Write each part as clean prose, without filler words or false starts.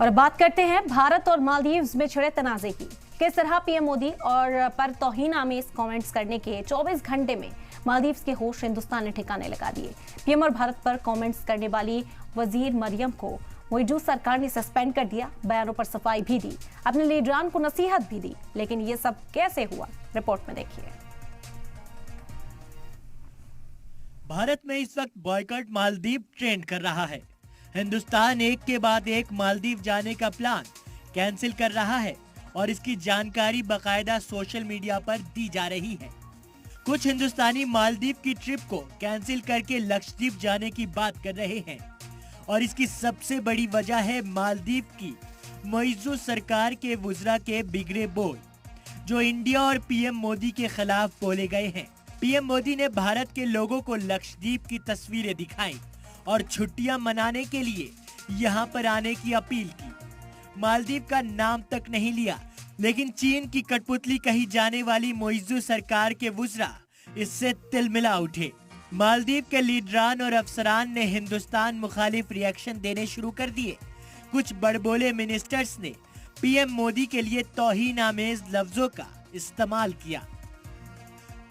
और बात करते हैं भारत और मालदीव्स में छिड़े तनाजे की। किस तरह पीएम मोदी और पर तौहीन आमेज कमेंट्स करने के 24 घंटे में मालदीव्स के होश हिंदुस्तान ने ठिकाने लगा दिए। पीएम और भारत पर कमेंट्स करने वाली वजीर मरियम को मौजूद सरकार ने सस्पेंड कर दिया। बयानों पर सफाई भी दी, अपने लीडरान को नसीहत भी दी, लेकिन ये सब कैसे हुआ, रिपोर्ट में देखिए। भारत में इस वक्त बॉयकॉट मालदीव ट्रेंड कर रहा है। हिंदुस्तान एक के बाद एक मालदीव जाने का प्लान कैंसिल कर रहा है और इसकी जानकारी बकायदा सोशल मीडिया पर दी जा रही है। कुछ हिंदुस्तानी मालदीव की ट्रिप को कैंसिल करके लक्षद्वीप जाने की बात कर रहे हैं और इसकी सबसे बड़ी वजह है मालदीव की मौजूदा सरकार के वुज़रा के बिगड़े बोल, जो इंडिया और पीएम मोदी के खिलाफ बोले गए हैं। पीएम मोदी ने भारत के लोगों को लक्षद्वीप की तस्वीरें दिखाई और छुट्टियां मनाने के लिए यहां पर आने की अपील की। मालदीव का नाम तक नहीं लिया, लेकिन चीन की कठपुतली कही जाने वाली मौजूदा सरकार के वुज़रा इससे तिलमिला उठे। मालदीव के लीडरान और अफसरान ने हिंदुस्तान मुखालिफ रिएक्शन देने शुरू कर दिए। कुछ बड़बोले मिनिस्टर्स ने पीएम मोदी के लिए तौहीन आमेज लफ्जों का इस्तेमाल किया।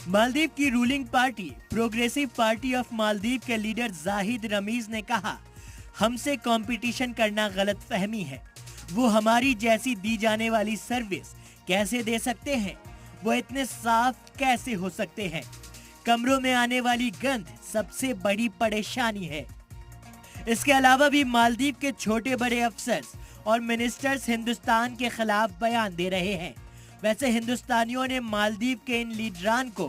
मालदीव की ruling party progressive party of Maldives के लीडर जाहिद रमीज ने कहा, हमसे कंपटीशन करना गलत फहमी है। वो हमारी जैसी दी जाने वाली सर्विस कैसे दे सकते हैं? वो इतने साफ कैसे हो सकते हैं? कमरों में आने वाली गंध सबसे बड़ी परेशानी है। इसके अलावा भी मालदीव के छोटे बड़े अफसर्स और मिनिस्टर्स हिंदुस्तान के खिलाफ बयान दे रहे हैं। वैसे हिंदुस्तानियों ने मालदीव के इन लीडरान को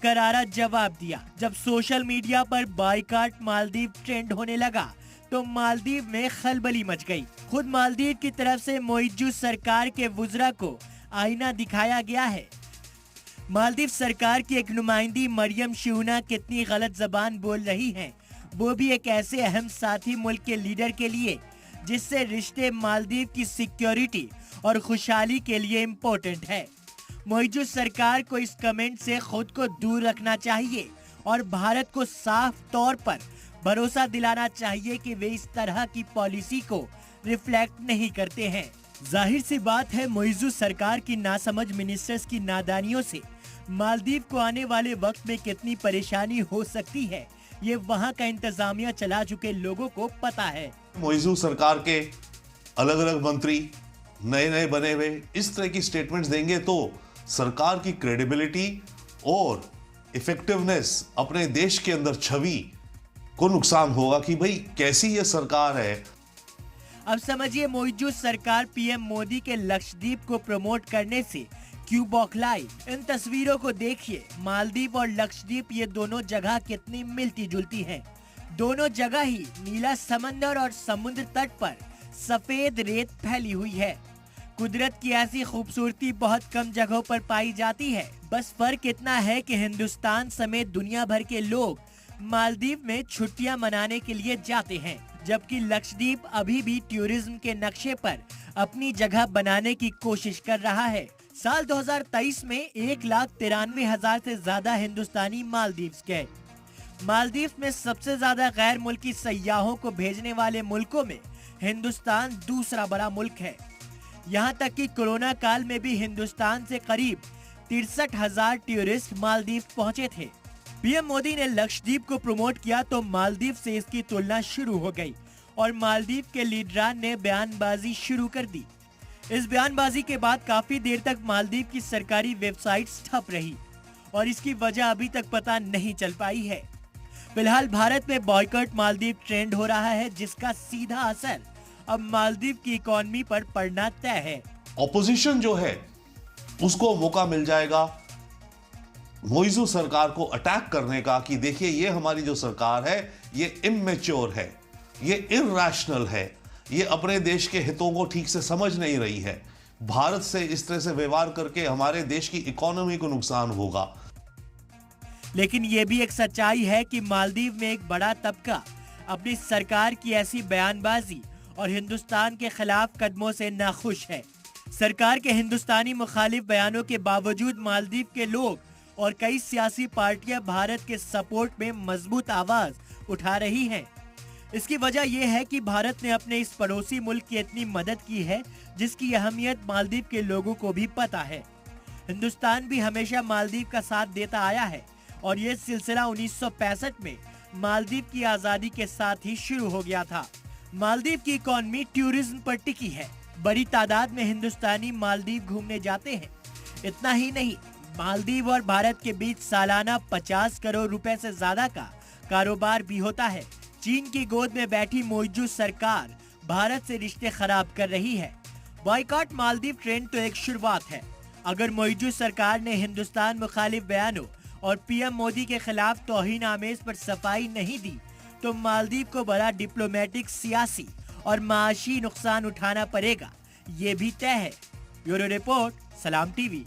करारा जवाब दिया। जब सोशल मीडिया पर बॉयकॉट मालदीव ट्रेंड होने लगा तो मालदीव में खलबली मच गई। खुद मालदीव की तरफ से मौजूदा सरकार के वुज़रा को आईना दिखाया गया है। मालदीव सरकार की एक नुमाइंदी मरियम शिवना कितनी गलत जबान बोल रही हैं, वो भी एक ऐसे अहम साथी मुल्क के लीडर के लिए जिससे रिश्ते मालदीव की सिक्योरिटी और खुशहाली के लिए इम्पोर्टेंट है। मौजूदा सरकार को इस कमेंट से खुद को दूर रखना चाहिए और भारत को साफ तौर पर भरोसा दिलाना चाहिए कि वे इस तरह की पॉलिसी को रिफ्लेक्ट नहीं करते हैं। जाहिर सी बात है, मौजूदा सरकार की नासमझ मिनिस्टर्स की नादानियों से मालदीव को आने वाले वक्त में कितनी परेशानी हो सकती है, ये वहाँ का इंतजामिया चला चुके लोगों को पता है। मौजूदा सरकार के अलग अलग मंत्री नए नए बने हुए इस तरह की स्टेटमेंट्स देंगे तो सरकार की क्रेडिबिलिटी और इफेक्टिवनेस, अपने देश के अंदर छवि को नुकसान होगा कि भाई कैसी ये सरकार है। अब समझिए, मौजूदा सरकार पीएम मोदी के लक्षद्वीप को प्रमोट करने से क्यों बौखलाई। इन तस्वीरों को देखिए, मालदीव और लक्षद्वीप ये दोनों जगह कितनी मिलती जुलती हैं। दोनों जगह ही नीला समंदर और समुद्र तट पर सफेद रेत फैली हुई है। कुदरत की ऐसी खूबसूरती बहुत कम जगहों पर पाई जाती है। बस फर्क इतना है कि हिंदुस्तान समेत दुनिया भर के लोग मालदीव में छुट्टियां मनाने के लिए जाते हैं, जबकि लक्षद्वीप अभी भी टूरिज्म के नक्शे पर अपनी जगह बनाने की कोशिश कर रहा है। साल 2023 में 1,93,000 से ज्यादा हिंदुस्तानी मालदीव गए। मालदीव में सबसे ज्यादा गैर मुल्की सयाहों को भेजने वाले मुल्कों में हिंदुस्तान दूसरा बड़ा मुल्क है। यहाँ तक कि कोरोना काल में भी हिंदुस्तान से करीब 63,000 टूरिस्ट मालदीव पहुँचे थे। पीएम मोदी ने लक्षद्वीप को प्रमोट किया तो मालदीव से इसकी तुलना शुरू हो गई और मालदीव के लीडरान ने बयानबाजी शुरू कर दी। इस बयानबाजी के बाद काफी देर तक मालदीव की सरकारी वेबसाइट्स ठप रही और इसकी वजह अभी तक पता नहीं चल पाई है। फिलहाल भारत में बॉयकॉट मालदीव ट्रेंड हो रहा है, जिसका सीधा असर अब मालदीव की इकोनॉमी पर पड़ना तय है। ऑपोजिशन जो है उसको मौका मिल जाएगा मौजूदा सरकार को अटैक करने का कि देखिए ये हमारी जो सरकार है ये इमैच्योर है, ये इरैशनल है, ये अपने देश के हितों को ठीक से समझ नहीं रही है, भारत से इस तरह से व्यवहार करके हमारे देश की इकोनॉमी को नुकसान होगा। लेकिन ये भी एक सच्चाई है कि मालदीव में एक बड़ा तबका अपनी सरकार की ऐसी बयानबाजी और हिंदुस्तान के खिलाफ कदमों से नाखुश है। सरकार के हिंदुस्तानी मुखालिफ बयानों के बावजूद मालदीव के लोग और कई सियासी पार्टियां भारत के सपोर्ट में मजबूत आवाज उठा रही हैं। इसकी वजह यह है कि भारत ने अपने इस पड़ोसी मुल्क की इतनी मदद की है जिसकी अहमियत मालदीव के लोगों को भी पता है। हिंदुस्तान भी हमेशा मालदीव का साथ देता आया है और ये सिलसिला 1965 में मालदीव की आजादी के साथ ही शुरू हो गया था। मालदीव की इकोनॉमी टूरिज्म पर टिकी है। बड़ी तादाद में हिंदुस्तानी मालदीव घूमने जाते हैं। इतना ही नहीं, मालदीव और भारत के बीच सालाना 50 करोड़ रुपए से ज्यादा का कारोबार भी होता है। चीन की गोद में बैठी मोइजू सरकार भारत से रिश्ते खराब कर रही है। बॉयकॉट मालदीव ट्रेंड तो एक शुरुआत है। अगर मोइजू सरकार ने हिंदुस्तान मुखालिफ बयानों और पीएम मोदी के खिलाफ तौहीन आमेज पर सफाई नहीं दी तो मालदीव को बड़ा डिप्लोमेटिक, सियासी और माशी नुकसान उठाना पड़ेगा, ये भी तय है। ब्यूरो रिपोर्ट, सलाम टीवी।